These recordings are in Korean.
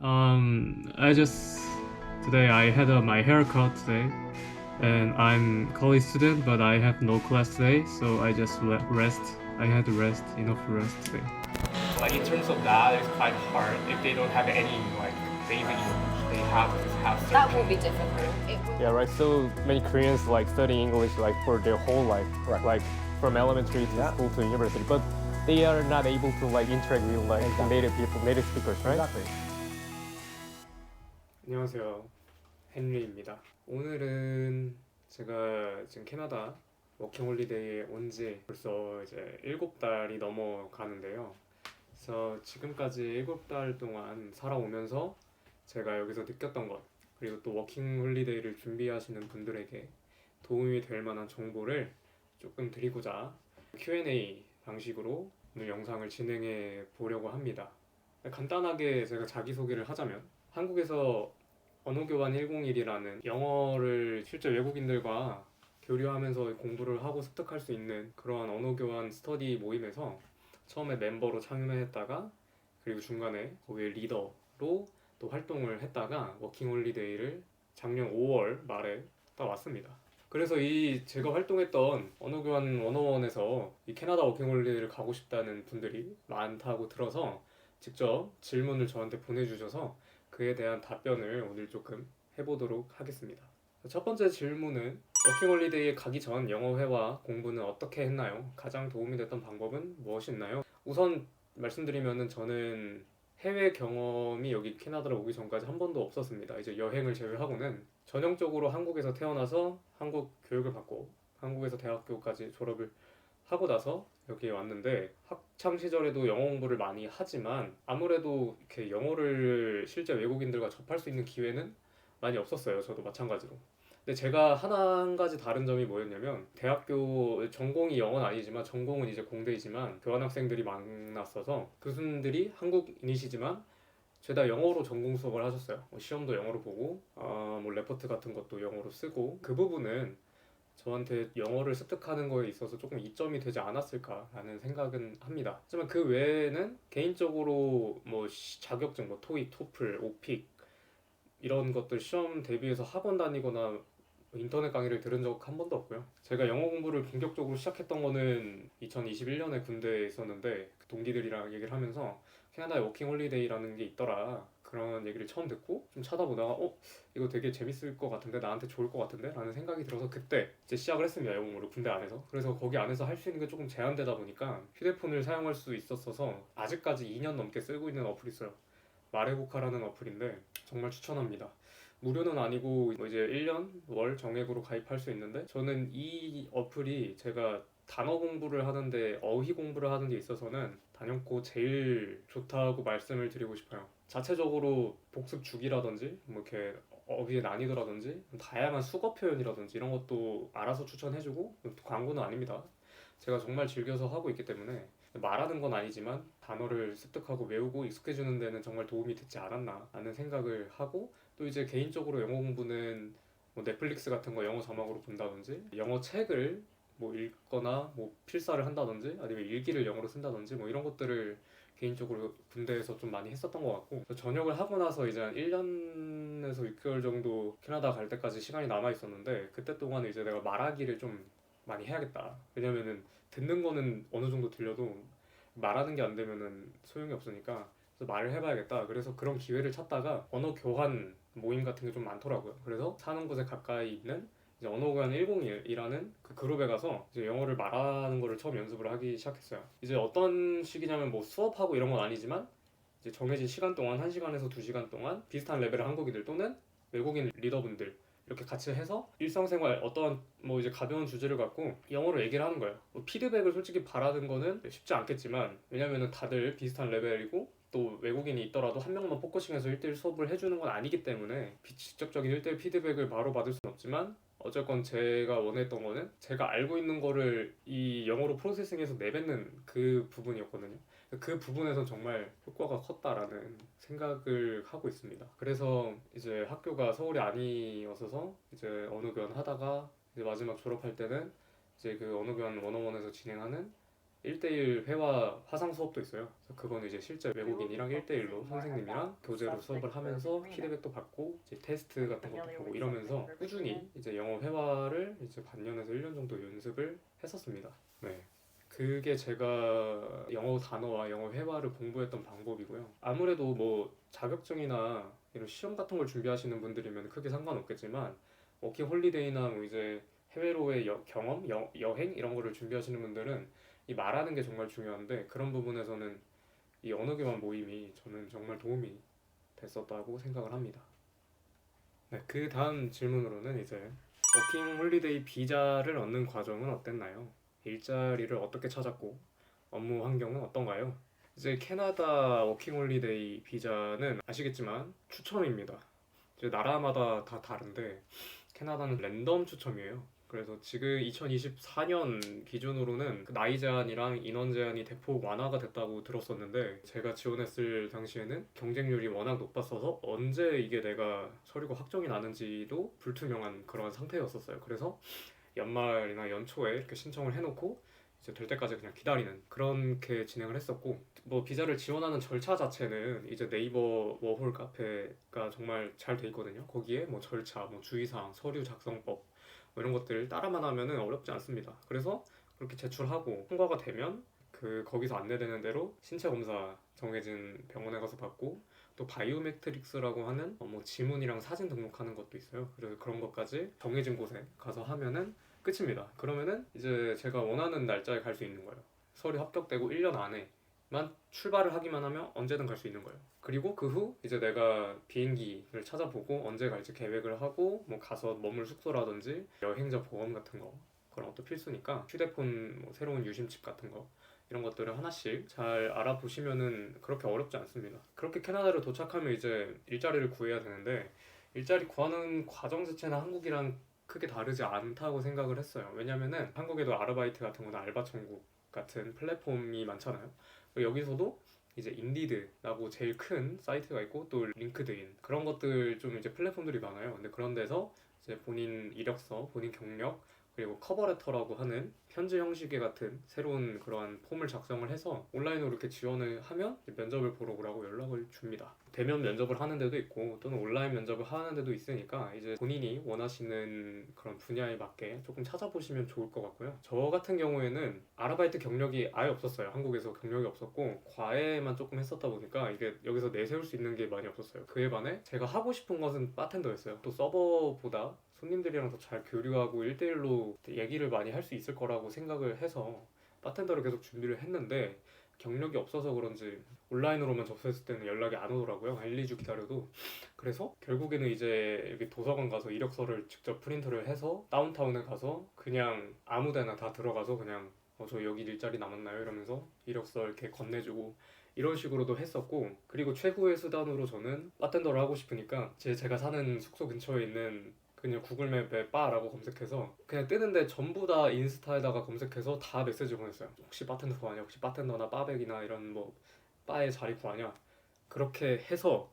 I just today I had my haircut today, and I'm college student, but I have no class today, so I just rest. I had to rest, enough rest today. Like in terms of that, it's quite hard if they don't have any like basic English. They have to have certain. That will be difficult. It will. Yeah, right. So many Koreans like study English like for their whole life, Correct. like from elementary to Yeah. school to university. But they are not able to like interact with like Exactly. native people, native speakers, right? Exactly. 안녕하세요, 헨리입니다. 오늘은 제가 지금 캐나다 워킹홀리데이에 온 지 벌써 이제 7달이 넘어가는데요. 그래서 지금까지 7달 동안 살아오면서 제가 여기서 느꼈던 것, 그리고 또 워킹홀리데이를 준비하시는 분들에게 도움이 될 만한 정보를 조금 드리고자 Q&A 방식으로 오늘 영상을 진행해 보려고 합니다. 간단하게 제가 자기소개를 하자면, 한국에서 언어교환 101이라는 영어를 실제 외국인들과 교류하면서 공부를 하고 습득할 수 있는 그러한 언어교환 스터디 모임에서 처음에 멤버로 참여했다가, 그리고 중간에 거기에 리더로 또 활동을 했다가 워킹홀리데이를 작년 5월 말에 딱 왔습니다. 그래서 이 제가 활동했던 언어교환 101에서 이 캐나다 워킹홀리데이를 가고 싶다는 분들이 많다고 들어서 직접 질문을 저한테 보내주셔서 그에 대한 답변을 오늘 조금 해보도록 하겠습니다. 첫 번째 질문은, 워킹홀리데이에 가기 전 영어회화 공부는 어떻게 했나요? 가장 도움이 됐던 방법은 무엇이 있나요? 우선 말씀드리면은 저는 해외 경험이 여기 캐나다로 오기 전까지 한 번도 없었습니다. 이제 여행을 제외하고는 전형적으로 한국에서 태어나서 한국 교육을 받고 한국에서 대학교까지 졸업을 하고 나서 여기에 왔는데, 학창 시절에도 영어 공부를 많이 하지만 아무래도 이렇게 영어를 실제 외국인들과 접할 수 있는 기회는 많이 없었어요. 저도 마찬가지로. 근데 제가 한 가지 다른 점이 뭐였냐면, 대학교 전공이 영어는 아니지만 전공은 이제 공대이지만 교환학생들이 많았어서 교수님들이 한국인이시지만 죄다 영어로 전공 수업을 하셨어요. 시험도 영어로 보고 뭐 레포트 같은 것도 영어로 쓰고, 그 부분은 저한테 영어를 습득하는 거에 있어서 조금 이점이 되지 않았을까라는 생각은 합니다. 하지만 그 외에는 개인적으로 뭐 자격증, 뭐 토익, 토플, 오픽 이런 것들 시험 대비해서 학원 다니거나 인터넷 강의를 들은 적 한 번도 없고요. 제가 영어 공부를 본격적으로 시작했던 거는 2021년에 군대에 있었는데, 그 동기들이랑 얘기를 하면서 캐나다에 워킹홀리데이라는 게 있더라, 그런 얘기를 처음 듣고 좀 찾아보다가 이거 되게 재밌을 것 같은데, 나한테 좋을 것 같은데 라는 생각이 들어서 그때 이제 시작을 했습니다. 영어를 군대 안에서. 그래서 거기 안에서 할 수 있는 게 조금 제한되다 보니까 휴대폰을 사용할 수 있었어서 아직까지 2년 넘게 쓰고 있는 어플이 있어요. 마레보카라는 어플인데 정말 추천합니다. 무료는 아니고 뭐 이제 1년 월 정액으로 가입할 수 있는데, 저는 이 어플이 제가 단어 공부를 하는데, 어휘 공부를 하는 데 있어서는 단연코 제일 좋다고 말씀을 드리고 싶어요. 자체적으로 복습 주기라든지 뭐 이렇게 어휘의 난이도라든지 다양한 수거 표현이라든지 이런 것도 알아서 추천해주고, 광고는 아닙니다. 제가 정말 즐겨서 하고 있기 때문에 말하는 건 아니지만 단어를 습득하고 외우고 익숙해지는 데는 정말 도움이 되지 않았나 하는 생각을 하고, 또 이제 개인적으로 영어 공부는 뭐 넷플릭스 같은 거 영어 자막으로 본다든지, 영어 책을 뭐 읽거나 뭐 필사를 한다든지, 아니면 일기를 영어로 쓴다든지 뭐 이런 것들을 개인적으로 군대에서 좀 많이 했었던 것 같고, 전역을 하고 나서 이제 한 1년에서 6개월 정도 캐나다 갈 때까지 시간이 남아 있었는데, 그때 동안 이제 내가 말하기를 좀 많이 해야겠다. 왜냐면은 듣는 거는 어느 정도 들려도 말하는 게 안 되면은 소용이 없으니까, 그래서 말을 해봐야겠다. 그래서 그런 기회를 찾다가 언어 교환 모임 같은 게 좀 많더라고요. 그래서 사는 곳에 가까이 있는 이제 언어교환 101이라는 그 그룹에 가서 이제 영어를 말하는 거를 처음 연습을 하기 시작했어요. 이제 어떤 식이냐면, 뭐 수업하고 이런 건 아니지만 이제 정해진 시간 동안 1시간에서 2시간 동안 비슷한 레벨의 한국인들 또는 외국인 리더분들 이렇게 같이 해서 일상생활 어떠한 뭐 이제 가벼운 주제를 갖고 영어로 얘기를 하는 거예요. 뭐 피드백을 솔직히 바라는 거는 쉽지 않겠지만, 왜냐면은 다들 비슷한 레벨이고 또 외국인이 있더라도 한 명만 포커싱해서 1대1 수업을 해주는 건 아니기 때문에 직접적인 1대1 피드백을 바로 받을 수는 없지만, 어쨌건 제가 원했던 거는 제가 알고 있는 거를 이 영어로 프로세싱해서 내뱉는 그 부분이었거든요. 그 부분에서 정말 효과가 컸다라는 생각을 하고 있습니다. 그래서 이제 학교가 서울이 아니었어서 이제 언어교환 하다가 이제 마지막 졸업할 때는 이제 그 언어교환 101에서 진행하는 1대1 회화 화상 수업도 있어요. 그래서 그거는 이제 실제 외국인이랑 1대1로 선생님이랑 교재로 수업을 하면서 피드백도 받고 이제 테스트 같은 것도 보고 이러면서 꾸준히 이제 영어 회화를 이제 반년에서 1년 정도 연습을 했었습니다. 네. 그게 제가 영어 단어와 영어 회화를 공부했던 방법이고요. 아무래도 뭐 자격증이나 이런 시험 같은 걸 준비하시는 분들이면 크게 상관없겠지만 워킹 홀리데이나 뭐 이제 해외로의 경험, 여행 이런 거를 준비하시는 분들은 이 말하는 게 정말 중요한데 그런 부분에서는 이 언어 교환 모임이 저는 정말 도움이 됐었다고 생각을 합니다. 네, 그 다음 질문으로는 이제 워킹 홀리데이 비자를 얻는 과정은 어땠나요? 일자리를 어떻게 찾았고 업무 환경은 어떤가요? 이제 캐나다 워킹 홀리데이 비자는 아시겠지만 추첨입니다. 이제 나라마다 다 다른데 캐나다는 랜덤 추첨이에요. 그래서 지금 2024년 기준으로는 그 나이 제한이랑 인원 제한이 대폭 완화가 됐다고 들었었는데 제가 지원했을 당시에는 경쟁률이 워낙 높았어서 언제 이게 내가 서류가 확정이 나는지도 불투명한 그런 상태였었어요. 그래서 연말이나 연초에 이렇게 신청을 해놓고 이제 될 때까지 그냥 기다리는 그렇게 진행을 했었고 뭐 비자를 지원하는 절차 자체는 이제 네이버 워홀 카페가 정말 잘 돼 있거든요. 거기에 뭐 절차, 뭐 주의사항, 서류 작성법 뭐 이런 것들 따라만 하면은 어렵지 않습니다. 그래서 그렇게 제출하고 통과가 되면 그 거기서 안내되는 대로 신체 검사 정해진 병원에 가서 받고 또 바이오메트릭스라고 하는 뭐 지문이랑 사진 등록하는 것도 있어요. 그래서 그런 것까지 정해진 곳에 가서 하면은 끝입니다. 그러면은 이제 제가 원하는 날짜에 갈 수 있는 거예요. 서류 합격되고 1년 안에만 출발을 하기만 하면 언제든 갈 수 있는 거예요. 그리고 그 후 이제 내가 비행기를 찾아보고 언제 갈지 계획을 하고 뭐 가서 머물 숙소라든지 여행자 보험 같은 거 그런 것도 필수니까 휴대폰 뭐 새로운 유심칩 같은 거 이런 것들을 하나씩 잘 알아보시면은 그렇게 어렵지 않습니다. 그렇게 캐나다를 도착하면 이제 일자리를 구해야 되는데 일자리 구하는 과정 자체는 한국이랑 크게 다르지 않다고 생각을 했어요. 왜냐면은 한국에도 아르바이트 같은 거나 알바 천국 같은 플랫폼이 많잖아요. 그리고 여기서도 이제 인디드라고 제일 큰 사이트가 있고 또 링크드인 그런 것들 좀 이제 플랫폼들이 많아요. 근데 그런 데서 이제 본인 이력서, 본인 경력 그리고 커버레터라고 하는 편지 형식의 같은 새로운 그러한 폼을 작성을 해서 온라인으로 이렇게 지원을 하면 면접을 보러 오라고 연락을 줍니다. 대면 면접을 하는 데도 있고 또는 온라인 면접을 하는 데도 있으니까 이제 본인이 원하시는 그런 분야에 맞게 조금 찾아보시면 좋을 것 같고요. 저 같은 경우에는 아르바이트 경력이 아예 없었어요. 한국에서 경력이 없었고 과외만 조금 했었다 보니까 이게 여기서 내세울 수 있는 게 많이 없었어요. 그에 반해 제가 하고 싶은 것은 바텐더였어요. 또 서버보다 손님들이랑 더 잘 교류하고 1대1로 얘기를 많이 할 수 있을 거라고 생각을 해서 바텐더를 계속 준비를 했는데 경력이 없어서 그런지 온라인으로만 접수했을 때는 연락이 안 오더라고요. 1, 2주 기다려도. 그래서 결국에는 이제 여기 도서관 가서 이력서를 직접 프린트를 해서 다운타운에 가서 그냥 아무 데나 다 들어가서 그냥 저 여기 일자리 남았나요? 이러면서 이력서 이렇게 건네주고 이런 식으로도 했었고 그리고 최고의 수단으로 저는 바텐더를 하고 싶으니까 제가 사는 숙소 근처에 있는 그냥 구글맵에 바라고 검색해서 그냥 뜨는데 전부 다 인스타에다가 검색해서 다 메시지 보냈어요. 혹시 바텐더 구하냐? 혹시 바텐더나 바백이나 이런 뭐 바의 자리 구하냐? 그렇게 해서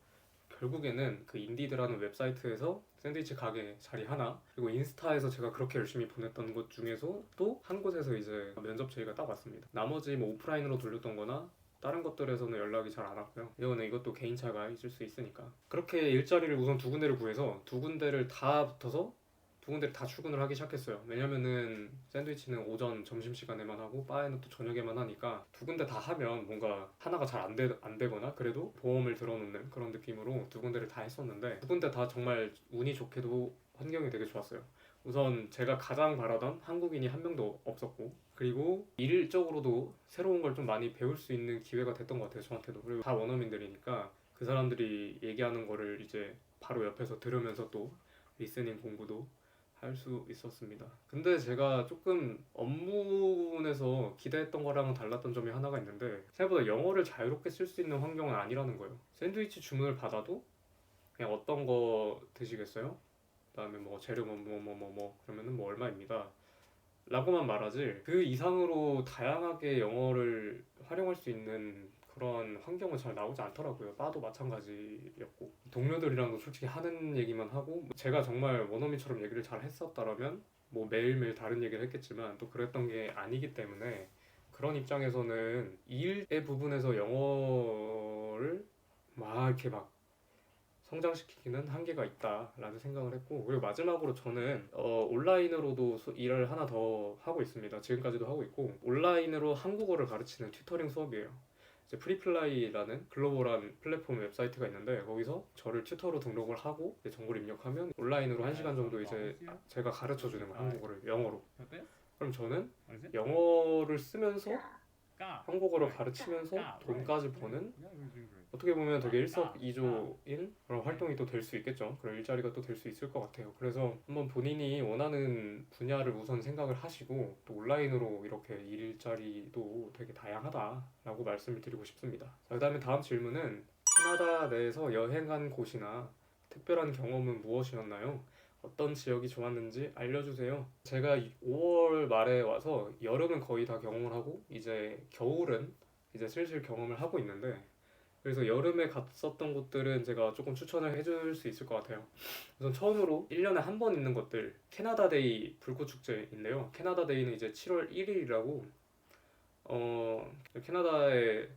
결국에는 그 인디드라는 웹사이트에서 샌드위치 가게 자리 하나 그리고 인스타에서 제가 그렇게 열심히 보냈던 곳 중에서 또 한 곳에서 이제 면접 제의가 딱 왔습니다. 나머지 뭐 오프라인으로 돌렸던 거나 다른 것들에서는 연락이 잘 안 왔고요. 이것도 개인차가 있을 수 있으니까 그렇게 일자리를 우선 두 군데를 구해서 두 군데를 다 붙어서 두 군데를 다 출근을 하기 시작했어요. 왜냐면은 샌드위치는 오전 점심시간에만 하고 바에는 또 저녁에만 하니까 두 군데 다 하면 뭔가 하나가 잘 안 되거나 그래도 보험을 들어놓는 그런 느낌으로 두 군데를 다 했었는데 두 군데 다 정말 운이 좋게도 환경이 되게 좋았어요. 우선 제가 가장 바라던 한국인이 한 명도 없었고 그리고 일적으로도 새로운 걸 좀 많이 배울 수 있는 기회가 됐던 것 같아요. 저한테도. 그리고 다 원어민들이니까 그 사람들이 얘기하는 거를 이제 바로 옆에서 들으면서 또 리스닝 공부도 할 수 있었습니다. 근데 제가 조금 업무 부분에서 기대했던 거랑은 달랐던 점이 하나가 있는데 생각보다 영어를 자유롭게 쓸 수 있는 환경은 아니라는 거예요. 샌드위치 주문을 받아도 그냥 어떤 거 드시겠어요? 그다음에 뭐 재료 뭐 그러면은 뭐 얼마입니다. 라고만 말하지 그 이상으로 다양하게 영어를 활용할 수 있는 그런 환경은 잘 나오지 않더라고요. 바도 마찬가지였고 동료들이랑도 솔직히 하는 얘기만 하고 제가 정말 원어민처럼 얘기를 잘 했었다라면 뭐 매일매일 다른 얘기를 했겠지만 또 그랬던 게 아니기 때문에 그런 입장에서는 일의 부분에서 영어를 막 이렇게 막 성장시키기는 한계가 있다라는 생각을 했고, 그리고 마지막으로 저는 온라인으로도 일을 하나 더 하고 있습니다. 지금까지도 하고 있고, 온라인으로 한국어를 가르치는 튜터링 수업이에요. 이제 프리플라이라는 글로벌한 플랫폼 웹사이트가 있는데, 거기서 저를 튜터로 등록을 하고 이제 정보를 입력하면 온라인으로 1시간 정도 이제 제가 가르쳐 주는 거예요. 한국어를 영어로. 그럼 저는 영어를 쓰면서 한국어를 가르치면서 돈까지 버는, 어떻게 보면 되게 일석이조인 그런 활동이 또 될 수 있겠죠. 그런 일자리가 또 될 수 있을 것 같아요. 그래서 한번 본인이 원하는 분야를 우선 생각을 하시고, 또 온라인으로 이렇게 일자리도 되게 다양하다라고 말씀을 드리고 싶습니다. 자, 그다음에 다음 질문은 캐나다 내에서 여행한 곳이나 특별한 경험은 무엇이었나요? 어떤 지역이 좋았는지 알려주세요. 제가 5월 말에 와서 여름은 거의 다 경험을 하고 이제 겨울은 이제 슬슬 경험을 하고 있는데, 그래서 여름에 갔었던 곳들은 제가 조금 추천을 해줄 수 있을 것 같아요. 우선 처음으로 1년에 한 번 있는 것들, 캐나다데이 불꽃축제인데요. 캐나다데이는 이제 7월 1일이라고 캐나다의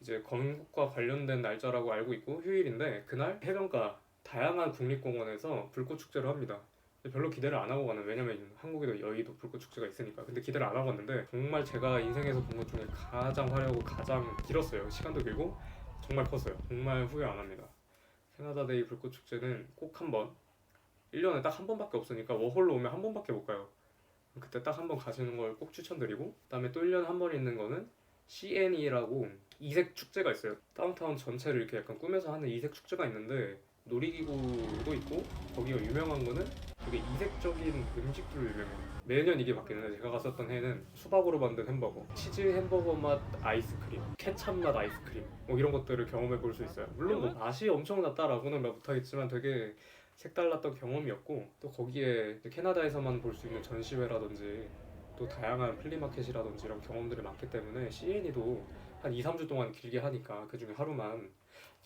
이제 건국과 관련된 날짜라고 알고 있고 휴일인데, 그날 해변가 다양한 국립공원에서 불꽃축제를 합니다. 별로 기대를 안 하고 가는, 왜냐면 한국에도 여의도 불꽃축제가 있으니까. 근데 기대를 안 하고 갔는데 정말 제가 인생에서 본 것 중에 가장 화려하고 가장 길었어요. 시간도 길고 정말 컸어요. 정말 후회 안 합니다. 캐나다데이 불꽃축제는 꼭 한번, 1년에 딱 한 번밖에 없으니까 워홀로 오면 한 번밖에 못 가요. 그때 딱 한 번 가시는 걸 꼭 추천드리고, 그다음에 또 1년에 한 번 있는 거는 CNE라고 이색 축제가 있어요. 다운타운 전체를 이렇게 약간 꾸며서 하는 이색 축제가 있는데, 놀이기구도 있고 거기가 유명한 거는 되게 이색적인 음식들로 유명해요. 매년 이게 바뀌는데, 제가 갔었던 해는 수박으로 만든 햄버거, 치즈 햄버거 맛 아이스크림, 케찹 맛 아이스크림, 뭐 이런 것들을 경험해 볼 수 있어요. 물론 뭐 맛이 엄청났다라고는 못하겠지만 되게 색달랐던 경험이었고, 또 거기에 캐나다에서만 볼 수 있는 전시회라든지 또 다양한 플리마켓이라든지 이런 경험들이 많기 때문에 CNE도 한 2, 3주 동안 길게 하니까 그 중에 하루만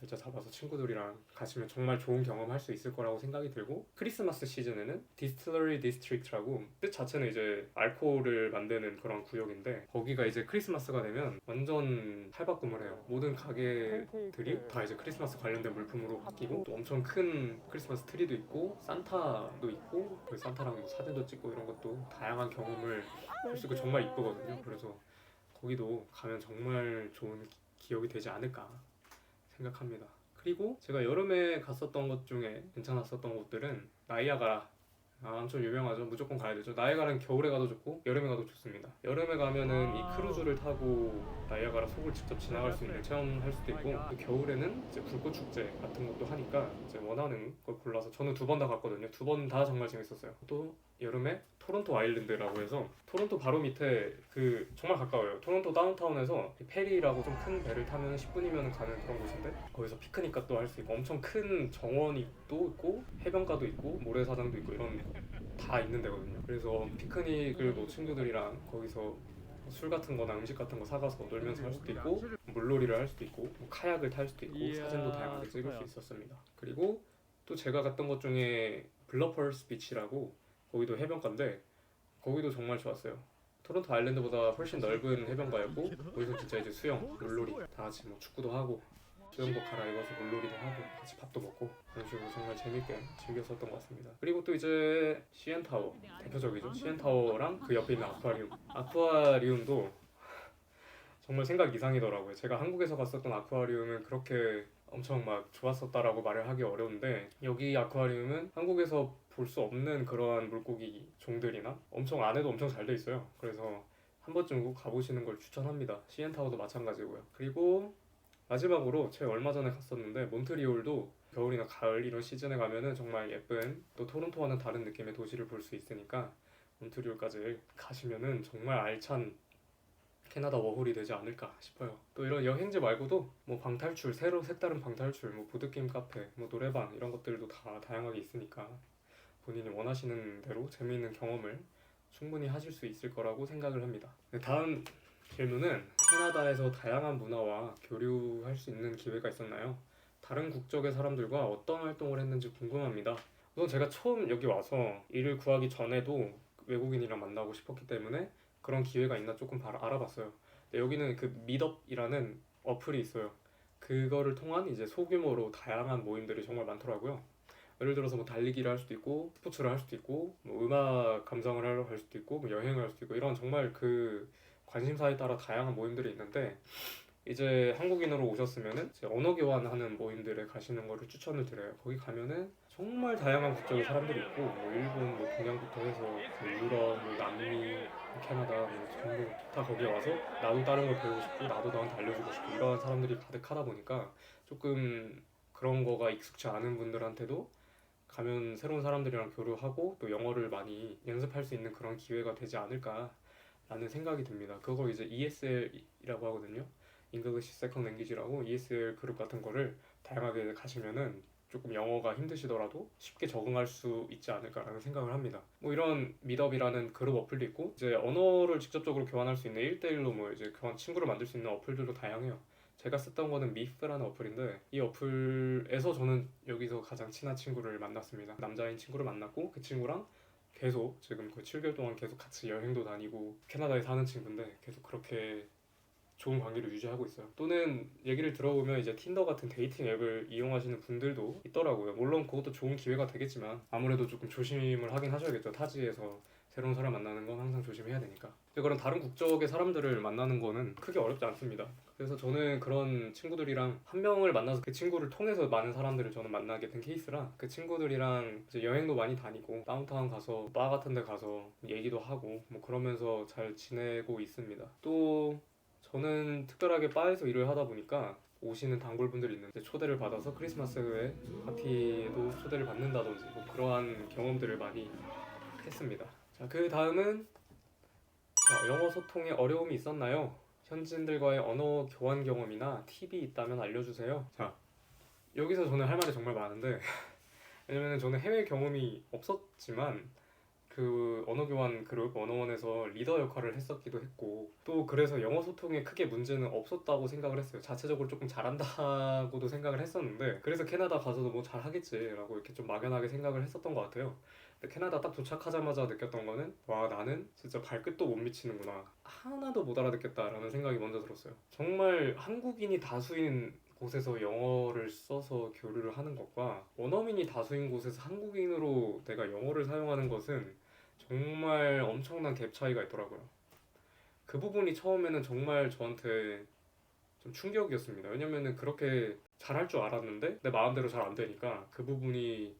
진짜 잡아서 친구들이랑 가시면 정말 좋은 경험 할 수 있을 거라고 생각이 들고, 크리스마스 시즌에는 디스틸러리 디스트릭트라고, 뜻 자체는 이제 알코올을 만드는 그런 구역인데, 거기가 이제 크리스마스가 되면 완전 탈바꿈을 해요. 모든 가게들이 다 이제 크리스마스 관련된 물품으로 바뀌고, 또 엄청 큰 크리스마스 트리도 있고 산타도 있고, 그 산타랑 사진도 찍고 이런 것도 다양한 경험을 할 수 있고 정말 이쁘거든요. 그래서 거기도 가면 정말 좋은 기억이 되지 않을까 생각합니다. 그리고 제가 여름에 갔었던 것 중에 괜찮았었던 곳들은 나이아가라. 엄청 유명하죠. 무조건 가야 되죠. 나이아가라는 겨울에 가도 좋고 여름에 가도 좋습니다. 여름에 가면은 이 크루즈를 타고 나이아가라 속을 직접 지나갈 수 있는 체험할 수도 있고, 또 겨울에는 이제 불꽃 축제 같은 것도 하니까 이제 원하는 걸 골라서, 저는 2번 다 갔거든요. 2번 다 정말 재밌었어요. 또 여름에 토론토 아일랜드라고 해서, 토론토 바로 밑에 그 정말 가까워요. 토론토 다운타운에서 페리라고 좀 큰 배를 타면 10분이면 가는 그런 곳인데, 거기서 피크닉도 할 수 있고 엄청 큰 정원이 또 있고 해변가도 있고 모래사장도 있고 이런 다 있는 데거든요. 그래서 피크닉을 뭐 친구들이랑 거기서 술 같은 거나 음식 같은 거 사가서 놀면서 할 수도 있고, 물놀이를 할 수도 있고, 뭐 카약을 탈 수도 있고, 사진도 다양하게 찍을 수 있었습니다. 그리고 또 제가 갔던 것 중에 블러펄스 비치라고, 거기도 해변가인데 거기도 정말 좋았어요. 토론토 아일랜드보다 훨씬 넓은 해변가였고, 거기서 진짜 이제 수영, 물놀이 다 같이 뭐 축구도 하고 수영복 갈아입어서 물놀이도 하고 같이 밥도 먹고, 그런 식으로 정말 재밌게 즐겼었던 것 같습니다. 그리고 또 이제 CN타워, 대표적이죠. CN타워랑 그 옆에 있는 아쿠아리움도 정말 생각 이상이더라고요. 제가 한국에서 갔었던 아쿠아리움은 그렇게 엄청 막 좋았었다라고 말을 하기 어려운데, 여기 아쿠아리움은 한국에서 볼 수 없는 그러한 물고기 종들이나 엄청 안에도 엄청 잘 돼 있어요. 그래서 한 번쯤 꼭 가보시는 걸 추천합니다. CN타워도 마찬가지고요. 그리고 마지막으로 제가 얼마 전에 갔었는데, 몬트리올도 겨울이나 가을 이런 시즌에 가면은 정말 예쁜, 또 토론토와는 다른 느낌의 도시를 볼 수 있으니까 몬트리올까지 가시면은 정말 알찬 캐나다 워홀이 되지 않을까 싶어요. 또 이런 여행지 말고도 뭐 방탈출, 새로 색다른 방탈출, 뭐 보드게임 카페, 뭐 노래방 이런 것들도 다 다양하게 있으니까 본인이 원하시는 대로 재미있는 경험을 충분히 하실 수 있을 거라고 생각을 합니다. 네, 다음 질문은 캐나다에서 다양한 문화와 교류할 수 있는 기회가 있었나요? 다른 국적의 사람들과 어떤 활동을 했는지 궁금합니다. 우선 제가 처음 여기 와서 일을 구하기 전에도 외국인이랑 만나고 싶었기 때문에 그런 기회가 있나 조금 알아봤어요. 여기는 그 미덥이라는 어플이 있어요. 그거를 통한 이제 소규모로 다양한 모임들이 정말 많더라고요. 예를 들어서 뭐 달리기를 할 수도 있고 스포츠를 할 수도 있고 뭐 음악 감상을 하러 갈 수도 있고 뭐 여행을 할 수도 있고 이런 정말 그 관심사에 따라 다양한 모임들이 있는데 이제 한국인으로 오셨으면은 이제 언어 교환하는 모임들에 가시는 거를 추천을 드려요. 거기 가면은 정말 다양한 국적의 사람들이 있고 뭐 일본, 뭐 동양부터 해서 뭐 유럽, 뭐 남미, 캐나다 뭐 전부 다 거기에 와서 나도 다른 걸 배우고 싶고 나도 너한테 알려주고 싶고 이런 사람들이 가득하다 보니까 조금 그런 거가 익숙치 않은 분들한테도 가면 새로운 사람들이랑 교류하고 또 영어를 많이 연습할 수 있는 그런 기회가 되지 않을까라는 생각이 듭니다. 그걸 이제 ESL이라고 하거든요. English Second Language라고 ESL 그룹 같은 거를 다양하게 가시면은 조금 영어가 힘드시더라도 쉽게 적응할 수 있지 않을까라는 생각을 합니다. 뭐 이런 미덥이라는 그룹 어플도 있고 이제 언어를 직접적으로 교환할 수 있는 1대1로 뭐 이제 교환 친구를 만들 수 있는 어플들도 다양해요. 제가 썼던 거는 미프라는 어플인데 이 어플에서 저는 여기서 가장 친한 친구를 만났습니다. 남자인 친구를 만났고 그 친구랑 계속 지금 거의 7개월 동안 계속 같이 여행도 다니고 캐나다에 사는 친구인데 계속 그렇게 좋은 관계를 유지하고 있어요. 또는 얘기를 들어보면 이제 틴더 같은 데이팅 앱을 이용하시는 분들도 있더라고요. 물론 그것도 좋은 기회가 되겠지만 아무래도 조금 조심을 하긴 하셔야겠죠. 타지에서 새로운 사람 만나는 건 항상 조심해야 되니까. 근데 그런 다른 국적의 사람들을 만나는 거는 크게 어렵지 않습니다. 그래서 저는 그런 친구들이랑 한 명을 만나서 그 친구를 통해서 많은 사람들을 저는 만나게 된 케이스라 그 친구들이랑 이제 여행도 많이 다니고 다운타운 가서 바 같은 데 가서 얘기도 하고 뭐 그러면서 잘 지내고 있습니다. 또 저는 특별하게 바에서 일을 하다 보니까 오시는 단골분들이 있는데 초대를 받아서 크리스마스에 파티에도 초대를 받는다든지 뭐 그러한 경험들을 많이 했습니다. 자, 그 다음은 영어 소통에 어려움이 있었나요? 현지인들과의 언어 교환 경험이나 팁이 있다면 알려주세요. 자, 여기서 저는 할 말이 정말 많은데 왜냐면 저는 해외 경험이 없었지만 그 언어 교환 그룹 언어원에서 리더 역할을 했었기도 했고 또 그래서 영어 소통에 크게 문제는 없었다고 생각을 했어요. 자체적으로 조금 잘한다고도 생각을 했었는데 그래서 캐나다 가서도 뭐 잘하겠지라고 이렇게 좀 막연하게 생각을 했었던 것 같아요. 근데 캐나다 딱 도착하자마자 느꼈던 거는 와 나는 진짜 발끝도 못 미치는구나. 하나도 못 알아듣겠다라는 생각이 먼저 들었어요. 정말 한국인이 다수인 곳에서 영어를 써서 교류를 하는 것과 원어민이 다수인 곳에서 한국인으로 내가 영어를 사용하는 것은 정말 엄청난 갭 차이가 있더라고요. 그 부분이 처음에는 정말 저한테 좀 충격이었습니다. 왜냐면은 그렇게 잘할 줄 알았는데 내 마음대로 잘 안 되니까 그 부분이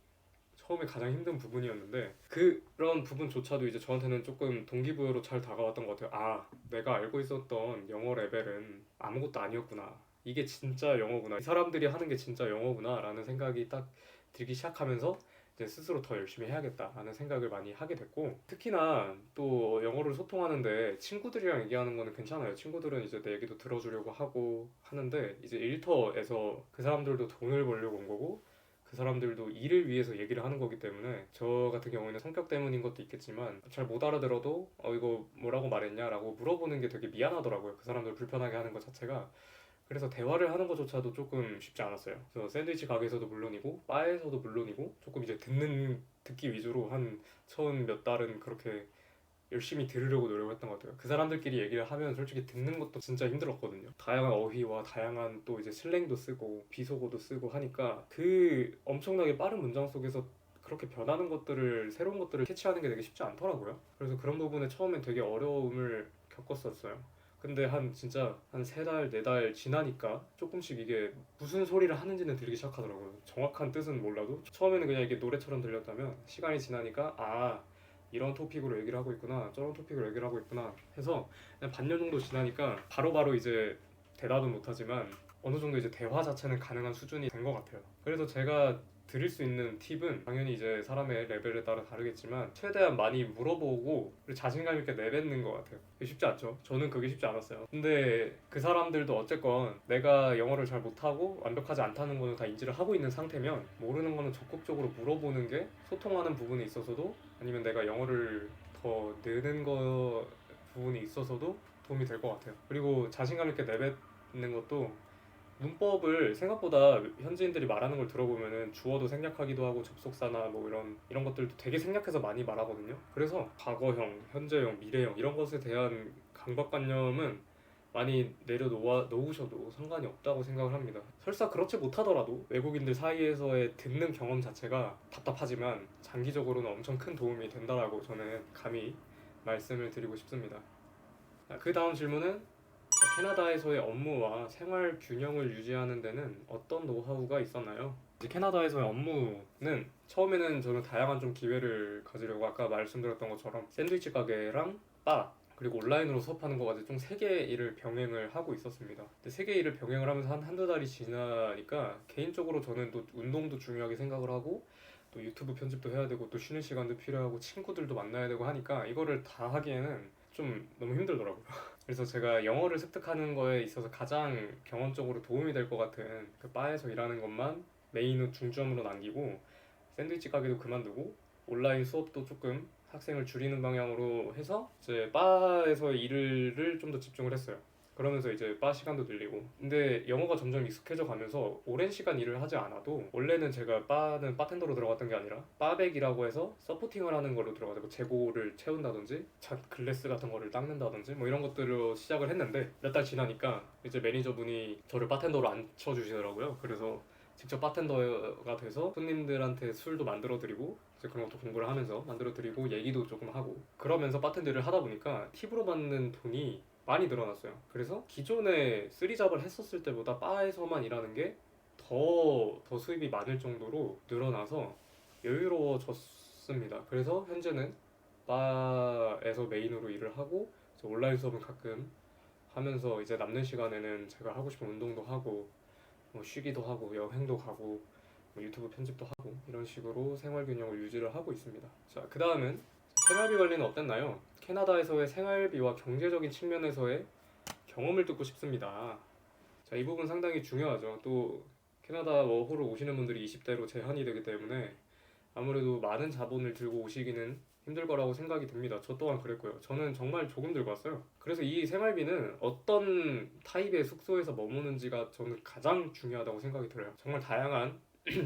처음에 가장 힘든 부분이었는데 그런 부분조차도 이제 저한테는 조금 동기부여로 잘 다가왔던 것 같아요. 아, 내가 알고 있었던 영어 레벨은 아무것도 아니었구나. 이게 진짜 영어구나. 이 사람들이 하는 게 진짜 영어구나 라는 생각이 딱 들기 시작하면서 이제 스스로 더 열심히 해야겠다 라는 생각을 많이 하게 됐고 특히나 또 영어를 소통하는데 친구들이랑 얘기하는 거는 괜찮아요. 친구들은 이제 내 얘기도 들어주려고 하고 하는데 이제 일터에서 그 사람들도 돈을 벌려고 온 거고 그 사람들도 일을 위해서 얘기를 하는 거기 때문에 저 같은 경우에는 성격 때문인 것도 있겠지만 잘 못 알아들어도 이거 뭐라고 말했냐 라고 물어보는 게 되게 미안하더라고요. 그 사람들 불편하게 하는 것 자체가. 그래서 대화를 하는 것조차도 조금 쉽지 않았어요. 그래서 샌드위치 가게에서도 물론이고 바에서도 물론이고 조금 이제 듣기 위주로 한 처음 몇 달은 그렇게 열심히 들으려고 노력했던 것 같아요. 그 사람들끼리 얘기를 하면 솔직히 듣는 것도 진짜 힘들었거든요. 다양한 어휘와 다양한 또 이제 슬랭도 쓰고 비속어도 쓰고 하니까 그 엄청나게 빠른 문장 속에서 그렇게 변하는 것들을 새로운 것들을 캐치하는 게 되게 쉽지 않더라고요. 그래서 그런 부분에 처음엔 되게 어려움을 겪었었어요. 근데 진짜 한 3달, 4달 지나니까 조금씩 이게 무슨 소리를 하는지는 들리기 시작하더라고요. 정확한 뜻은 몰라도 처음에는 그냥 이게 노래처럼 들렸다면 시간이 지나니까 이런 토픽으로 얘기를 하고 있구나 저런 토픽으로 얘기를 하고 있구나 해서 그냥 반년 정도 지나니까 바로바로 이제 대답은 못하지만 어느 정도 이제 대화 자체는 가능한 수준이 된 것 같아요. 그래서 제가 드릴 수 있는 팁은 당연히 이제 사람의 레벨에 따라 다르겠지만 최대한 많이 물어보고 그리고 자신감 있게 내뱉는 것 같아요. 쉽지 않죠. 저는 그게 쉽지 않았어요. 근데 그 사람들도 어쨌건 내가 영어를 잘 못하고 완벽하지 않다는 거는 다 인지를 하고 있는 상태면 모르는 거는 적극적으로 물어보는 게 소통하는 부분에 있어서도 아니면 내가 영어를 더 느는 부분에 있어서도 도움이 될 것 같아요. 그리고 자신감 있게 내뱉는 것도 문법을 생각보다 현지인들이 말하는 걸 들어보면은 주어도 생략하기도 하고 접속사나 뭐 이런 것들도 되게 생략해서 많이 말하거든요. 그래서 과거형, 현재형, 미래형 이런 것에 대한 강박관념은 많이 내려놓으셔도 상관이 없다고 생각을 합니다. 설사 그렇지 못하더라도 외국인들 사이에서의 듣는 경험 자체가 답답하지만 장기적으로는 엄청 큰 도움이 된다라고 저는 감히 말씀을 드리고 싶습니다. 그 다음 질문은 캐나다에서의 업무와 생활 균형을 유지하는 데는 어떤 노하우가 있었나요? 이제 캐나다에서의 업무는 처음에는 저는 다양한 좀 기회를 가지려고 아까 말씀드렸던 것처럼 샌드위치 가게랑 바 그리고 온라인으로 수업하는 거까지 좀 세 개의 일을 병행을 하고 있었습니다. 근데 세 개의 일을 병행을 하면서 한두 달이 지나니까 개인적으로 저는 또 운동도 중요하게 생각을 하고 또 유튜브 편집도 해야 되고 또 쉬는 시간도 필요하고 친구들도 만나야 되고 하니까 이거를 다 하기에는 좀 너무 힘들더라고요. 그래서 제가 영어를 습득하는 거에 있어서 가장 경험적으로 도움이 될 것 같은 그 바에서 일하는 것만 메인으로 중점으로 남기고 샌드위치 가게도 그만두고 온라인 수업도 조금 학생을 줄이는 방향으로 해서 이제 바에서 일을 좀 더 집중을 했어요. 그러면서 이제 바 시간도 늘리고 근데 영어가 점점 익숙해져 가면서 오랜 시간 일을 하지 않아도 원래는 제가 바는 바텐더로 들어갔던 게 아니라 바백이라고 해서 서포팅을 하는 걸로 들어가지고 재고를 채운다든지 글래스 같은 거를 닦는다든지 뭐 이런 것들로 시작을 했는데 몇 달 지나니까 이제 매니저분이 저를 바텐더로 앉혀주시더라고요. 그래서 직접 바텐더가 돼서 손님들한테 술도 만들어 드리고 이제 그런 것도 공부를 하면서 만들어 드리고 얘기도 조금 하고 그러면서 바텐더를 하다 보니까 팁으로 받는 돈이 많이 늘어났어요. 그래서 기존에 쓰리잡을 했었을 때보다 바에서만 일하는 게 더 수입이 많을 정도로 늘어나서 여유로워졌습니다. 그래서 현재는 바에서 메인으로 일을 하고 이제 온라인 수업은 가끔 하면서 이제 남는 시간에는 제가 하고 싶은 운동도 하고 뭐 쉬기도 하고 여행도 가고 뭐 유튜브 편집도 하고 이런 식으로 생활 균형을 유지를 하고 있습니다. 자, 그 다음은 생활비 관리는 어땠나요? 캐나다에서의 생활비와 경제적인 측면에서의 경험을 듣고 싶습니다. 자, 이 부분 상당히 중요하죠. 또 캐나다 워홀을 오시는 분들이 20대로 제한이 되기 때문에 아무래도 많은 자본을 들고 오시기는 힘들 거라고 생각이 듭니다. 저 또한 그랬고요. 저는 정말 조금 들고 왔어요. 그래서 이 생활비는 어떤 타입의 숙소에서 머무는지가 저는 가장 중요하다고 생각이 들어요. 정말 다양한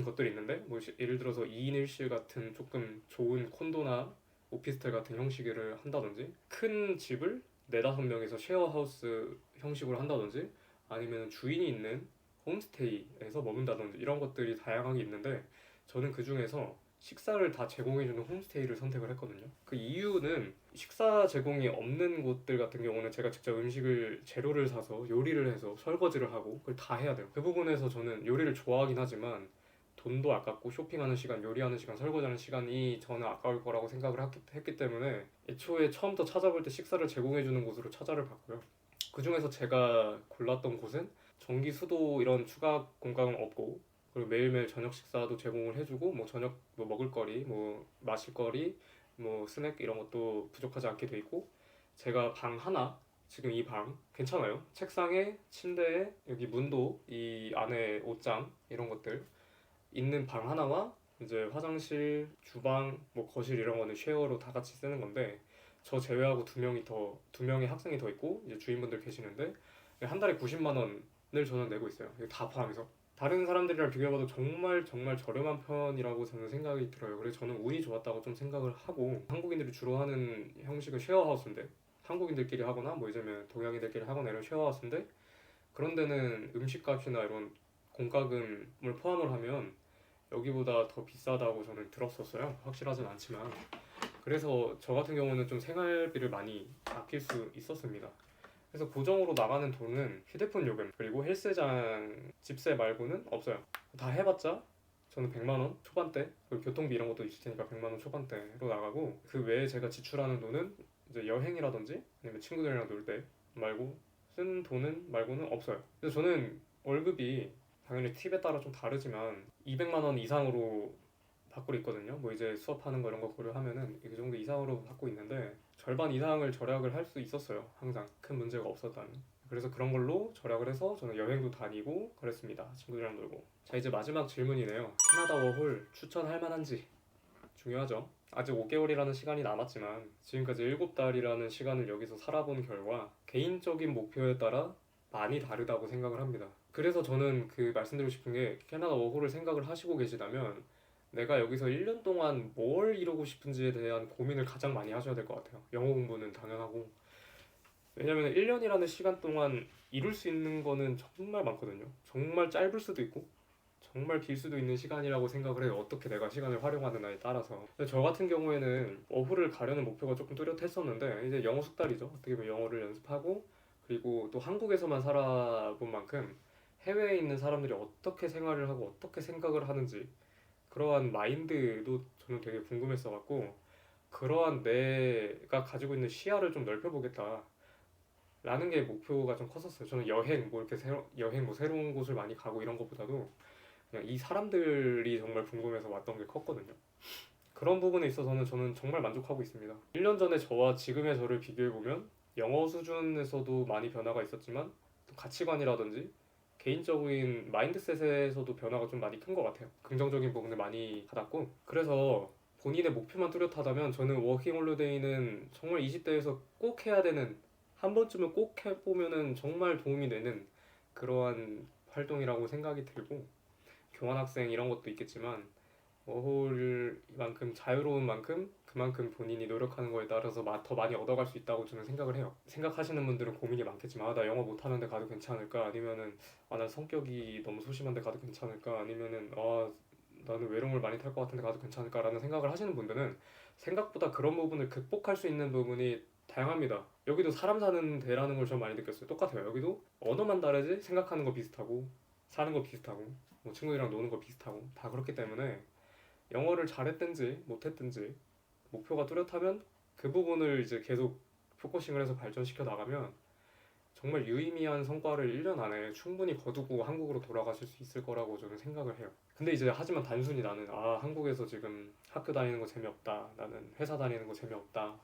것들이 있는데 뭐 예를 들어서 2인 1실 같은 조금 좋은 콘도나 오피스텔 같은 형식을 한다든지 큰 집을 4-5명에서 쉐어하우스 형식으로 한다든지 아니면 주인이 있는 홈스테이에서 머문다든지 이런 것들이 다양하게 있는데 저는 그 중에서 식사를 다 제공해주는 홈스테이를 선택을 했거든요. 그 이유는 식사 제공이 없는 곳들 같은 경우는 제가 직접 음식을 재료를 사서 요리를 해서 설거지를 하고 그걸 다 해야 돼요. 그 부분에서 저는 요리를 좋아하긴 하지만 돈도 아깝고 쇼핑하는 시간, 요리하는 시간, 설거지하는 시간이 저는 아까울 거라고 생각을 했기 때문에 애초에 처음부터 찾아볼 때 식사를 제공해주는 곳으로 찾아를 봤고요. 그 중에서 제가 골랐던 곳은 전기, 수도 이런 추가 공간은 없고 그리고 매일매일 저녁 식사도 제공을 해주고 뭐 저녁 뭐 먹을 거리, 뭐 마실 거리, 뭐 스낵 이런 것도 부족하지 않게 돼 있고 제가 방 하나 지금 이 방 괜찮아요. 책상에 침대에 여기 문도 이 안에 옷장 이런 것들 있는 방 하나와 이제 화장실, 주방, 뭐 거실 이런 거는 쉐어로 다 같이 쓰는 건데 저 제외하고 두 명의 학생이 더 있고 이제 주인분들 계시는데 한 달에 90만 원을 저는 내고 있어요. 이거 다 포함해서. 다른 사람들이랑 비교해봐도 정말 정말 저렴한 편이라고 저는 생각이 들어요. 그래서 저는 운이 좋았다고 좀 생각을 하고 한국인들이 주로 하는 형식은 쉐어하우스인데 한국인들끼리 하거나 뭐 요즘에 동양인들끼리 하거나 이런 쉐어하우스인데 그런 데는 음식값이나 이런 공과금을 포함을 하면 여기보다 더 비싸다고 저는 들었었어요. 확실하진 않지만 그래서 저 같은 경우는 좀 생활비를 많이 아낄 수 있었습니다. 그래서 고정으로 나가는 돈은 휴대폰 요금 그리고 헬스장 집세 말고는 없어요. 다 해봤자 저는 100만 원 초반대 그리고 교통비 이런 것도 있을 테니까 100만 원 초반대로 나가고 그 외에 제가 지출하는 돈은 이제 여행이라든지 아니면 친구들이랑 놀 때 말고 쓴 돈은 말고는 없어요. 그래서 저는 월급이 당연히 팁에 따라 좀 다르지만 200만 원 이상으로 받고 있거든요. 뭐 이제 수업하는 거 이런 거 고려하면은 이 정도 이상으로 받고 있는데 절반 이상을 절약을 할 수 있었어요. 항상 큰 문제가 없었다는. 그래서 그런 걸로 절약을 해서 저는 여행도 다니고 그랬습니다. 친구들이랑 놀고. 자, 이제 마지막 질문이네요. 캐나다 워홀 추천할 만한지. 중요하죠. 아직 5개월이라는 시간이 남았지만 지금까지 7달이라는 시간을 여기서 살아본 결과 개인적인 목표에 따라 많이 다르다고 생각을 합니다. 그래서 저는 그 말씀드리고 싶은 게 캐나다 워홀을 생각을 하시고 계시다면 내가 여기서 1년 동안 뭘 이루고 싶은지에 대한 고민을 가장 많이 하셔야 될 것 같아요. 영어 공부는 당연하고 왜냐면 1년이라는 시간 동안 이룰 수 있는 거는 정말 많거든요. 정말 짧을 수도 있고 정말 길 수도 있는 시간이라고 생각을 해요. 어떻게 내가 시간을 활용하느냐에 따라서. 근데 저 같은 경우에는 어부를 가려는 목표가 조금 뚜렷했었는데 이제 영어 숙달이죠. 어떻게 보면 영어를 연습하고 그리고 또 한국에서만 살아본 만큼 해외에 있는 사람들이 어떻게 생활을 하고 어떻게 생각을 하는지 그러한 마인드도 저는 되게 궁금했어갖고 그러한 내가 가지고 있는 시야를 좀 넓혀보겠다. 라는 게 목표가 좀 컸었어요. 저는 여행 뭐 이렇게 여행 뭐 새로운 곳을 많이 가고 이런 것보다도 그냥 이 사람들이 정말 궁금해서 왔던 게 컸거든요. 그런 부분에 있어서는 저는 정말 만족하고 있습니다. 1년 전에 저와 지금의 저를 비교해보면 영어 수준에서도 많이 변화가 있었지만 또 가치관이라든지 개인적인 마인드셋에서도 변화가 좀 많이 큰 것 같아요. 긍정적인 부분을 많이 받았고 그래서 본인의 목표만 뚜렷하다면 저는 워킹홀리데이는 정말 20대에서 꼭 해야 되는 한 번쯤은 꼭 해보면은 정말 도움이 되는 그러한 활동이라고 생각이 들고 교환학생 이런 것도 있겠지만 워홀만큼 자유로운 만큼 그만큼 본인이 노력하는 거에 따라서 더 많이 얻어갈 수 있다고 저는 생각을 해요. 생각하시는 분들은 고민이 많겠지만 나 영어 못하는데 가도 괜찮을까? 아니면은 난 성격이 너무 소심한데 가도 괜찮을까? 아니면은 나는 외로움을 많이 탈 것 같은데 가도 괜찮을까? 라는 생각을 하시는 분들은 생각보다 그런 부분을 극복할 수 있는 부분이 다양합니다. 여기도 사람 사는 데라는 걸 좀 많이 느꼈어요. 똑같아요. 여기도 언어만 다르지 생각하는 거 비슷하고 사는 거 비슷하고 뭐 친구들이랑 노는 거 비슷하고 다 그렇기 때문에 영어를 잘했든지 못했든지 목표가 뚜렷하면 그 부분을 이제 계속 포커싱을 해서 발전시켜 나가면 정말 유의미한 성과를 1년 안에 충분히 거두고 한국으로 돌아가실 수 있을 거라고 저는 생각을 해요. 근데 이제 하지만 단순히 나는 한국에서 지금 학교 다니는 거 재미없다. 나는 회사 다니는 거 재미없다.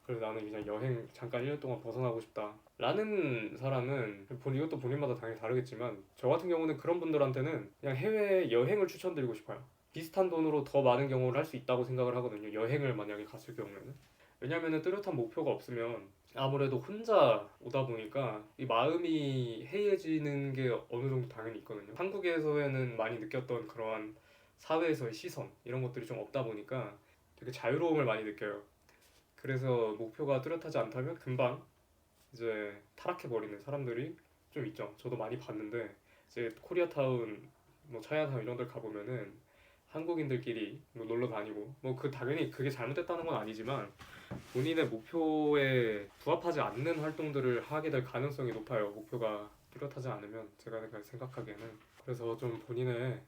그래서 나는 그냥 여행 잠깐 1년 동안 벗어나고 싶다 라는 사람은 이것도 본인마다 당연히 다르겠지만 저 같은 경우는 그런 분들한테는 그냥 해외 여행을 추천드리고 싶어요. 비슷한 돈으로 더 많은 경험을 할 수 있다고 생각을 하거든요. 여행을 만약에 갔을 경우에는. 왜냐면은 뚜렷한 목표가 없으면 아무래도 혼자 오다 보니까 이 마음이 해이해지는 게 어느 정도 당연히 있거든요. 한국에서는 많이 느꼈던 그러한 사회에서의 시선 이런 것들이 좀 없다 보니까 되게 자유로움을 많이 느껴요. 그래서 목표가 뚜렷하지 않다면 금방 이제 타락해버리는 사람들이 좀 있죠. 저도 많이 봤는데 이제 코리아타운, 뭐 차이나타운 이런 데 가보면은 한국인들끼리 뭐 놀러 다니고 뭐 당연히 그게 잘못됐다는 건 아니지만 본인의 목표에 부합하지 않는 활동들을 하게 될 가능성이 높아요. 목표가 뚜렷하지 않으면 제가 생각하기에는. 그래서 좀 본인의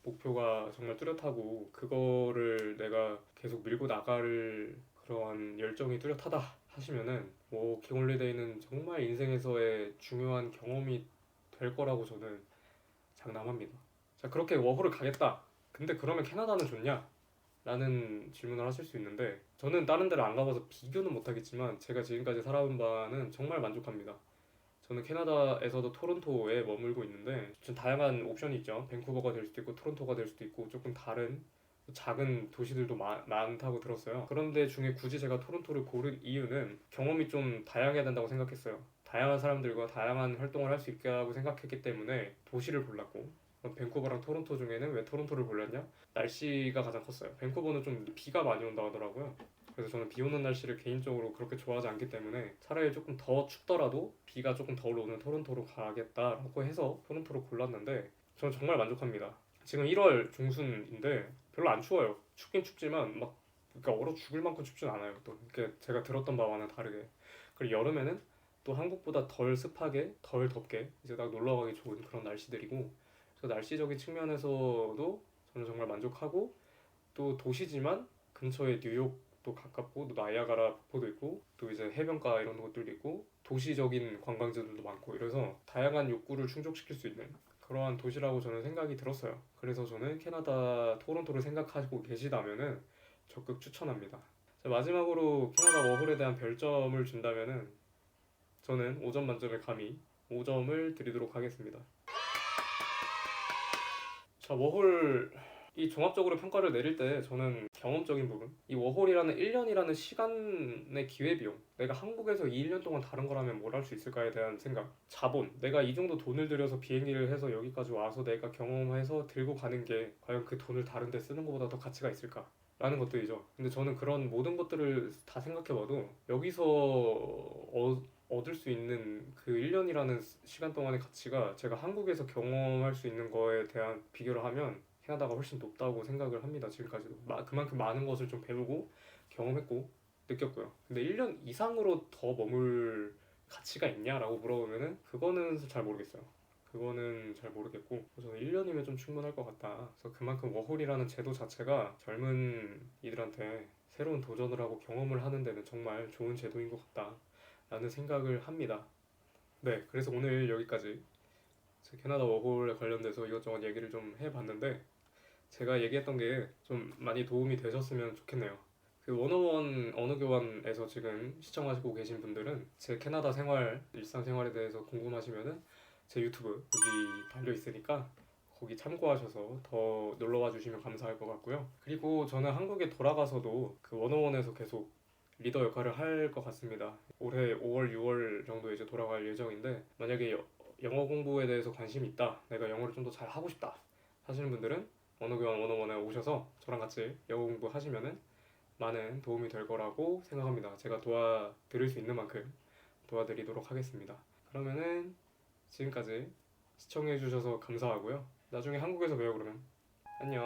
목표가 정말 뚜렷하고 그거를 내가 계속 밀고 나갈 그러한 열정이 뚜렷하다 하시면은 워킹홀리데이는 정말 인생에서의 중요한 경험이 될 거라고 저는 장담합니다. 자, 그렇게 워홀을 가겠다. 근데 그러면 캐나다는 좋냐? 라는 질문을 하실 수 있는데 저는 다른 데를 안 가봐서 비교는 못하겠지만 제가 지금까지 살아온 바는 정말 만족합니다. 저는 캐나다에서도 토론토에 머물고 있는데 좀 다양한 옵션이 있죠. 밴쿠버가 될 수도 있고 토론토가 될 수도 있고 조금 다른 작은 도시들도 많다고 들었어요. 그런데 중에 굳이 제가 토론토를 고른 이유는 경험이 좀 다양해야 된다고 생각했어요. 다양한 사람들과 다양한 활동을 할 수 있게 하고 생각했기 때문에 도시를 골랐고 그럼 밴쿠버랑 토론토 중에는 왜 토론토를 골랐냐? 날씨가 가장 컸어요. 밴쿠버는 좀 비가 많이 온다 하더라고요. 그래서 저는 비 오는 날씨를 개인적으로 그렇게 좋아하지 않기 때문에 차라리 조금 더 춥더라도 비가 조금 덜 오는 토론토로 가겠다라고 해서 토론토로 골랐는데 저는 정말 만족합니다. 지금 1월 중순인데 별로 안 추워요. 춥긴 춥지만 막 그러니까 얼어 죽을 만큼 춥진 않아요. 또 이렇게 제가 들었던 바와는 다르게. 그리고 여름에는 또 한국보다 덜 습하게 덜 덥게 이제 딱 놀러 가기 좋은 그런 날씨들이고 그래서 날씨적인 측면에서도 저는 정말 만족하고 또 도시지만 근처에 뉴욕도 가깝고 또 나이아가라 폭포도 있고 또 이제 해변가 이런 것들도 있고 도시적인 관광지들도 많고 이래서 다양한 욕구를 충족시킬 수 있는 그러한 도시라고 저는 생각이 들었어요. 그래서 저는 캐나다 토론토를 생각하고 계시다면은 적극 추천합니다. 자, 마지막으로 캐나다 워홀에 대한 별점을 준다면은 저는 5점 만점에 감히 5점을 드리도록 하겠습니다. 자, 워홀 이 종합적으로 평가를 내릴 때 저는 경험적인 부분 이 워홀이라는 1년이라는 시간의 기회비용 내가 한국에서 이 1년 동안 다른 거라면 뭘 할 수 있을까에 대한 생각 자본 내가 이 정도 돈을 들여서 비행기를 해서 여기까지 와서 내가 경험해서 들고 가는 게 과연 그 돈을 다른 데 쓰는 것보다 더 가치가 있을까 라는 것들이죠. 근데 저는 그런 모든 것들을 다 생각해봐도 여기서 얻을 수 있는 그 1년이라는 시간 동안의 가치가 제가 한국에서 경험할 수 있는 거에 대한 비교를 하면 캐나다가 훨씬 높다고 생각을 합니다. 지금까지도 그만큼 많은 것을 좀 배우고 경험했고 느꼈고요. 근데 1년 이상으로 더 머물 가치가 있냐라고 물어보면은 그거는 잘 모르겠어요. 그거는 잘 모르겠고 저는 1년이면 좀 충분할 것 같다. 그래서 그만큼 워홀이라는 제도 자체가 젊은 이들한테 새로운 도전을 하고 경험을 하는 데는 정말 좋은 제도인 것 같다라는 생각을 합니다. 네, 그래서 오늘 여기까지 제 캐나다 워홀에 관련돼서 이것저것 얘기를 좀 해봤는데 제가 얘기했던 게 좀 많이 도움이 되셨으면 좋겠네요. 그 원어원 언어 교환에서 지금 시청하시고 계신 분들은 제 캐나다 생활, 일상생활에 대해서 궁금하시면은 제 유튜브 여기 달려 있으니까 거기 참고하셔서 더 놀러와 주시면 감사할 것 같고요. 그리고 저는 한국에 돌아가서도 그 원어원에서 계속 리더 역할을 할 것 같습니다. 올해 5월, 6월 정도에 이제 돌아갈 예정인데 만약에 영어 공부에 대해서 관심이 있다, 내가 영어를 좀 더 잘 하고 싶다 하시는 분들은 언어교환 원어원에 오셔서 저랑 같이 영어 공부하시면은 많은 도움이 될 거라고 생각합니다. 제가 도와드릴 수 있는 만큼 도와드리도록 하겠습니다. 그러면은 지금까지 시청해 주셔서 감사하고요. 나중에 한국에서 봬요 그러면. 안녕.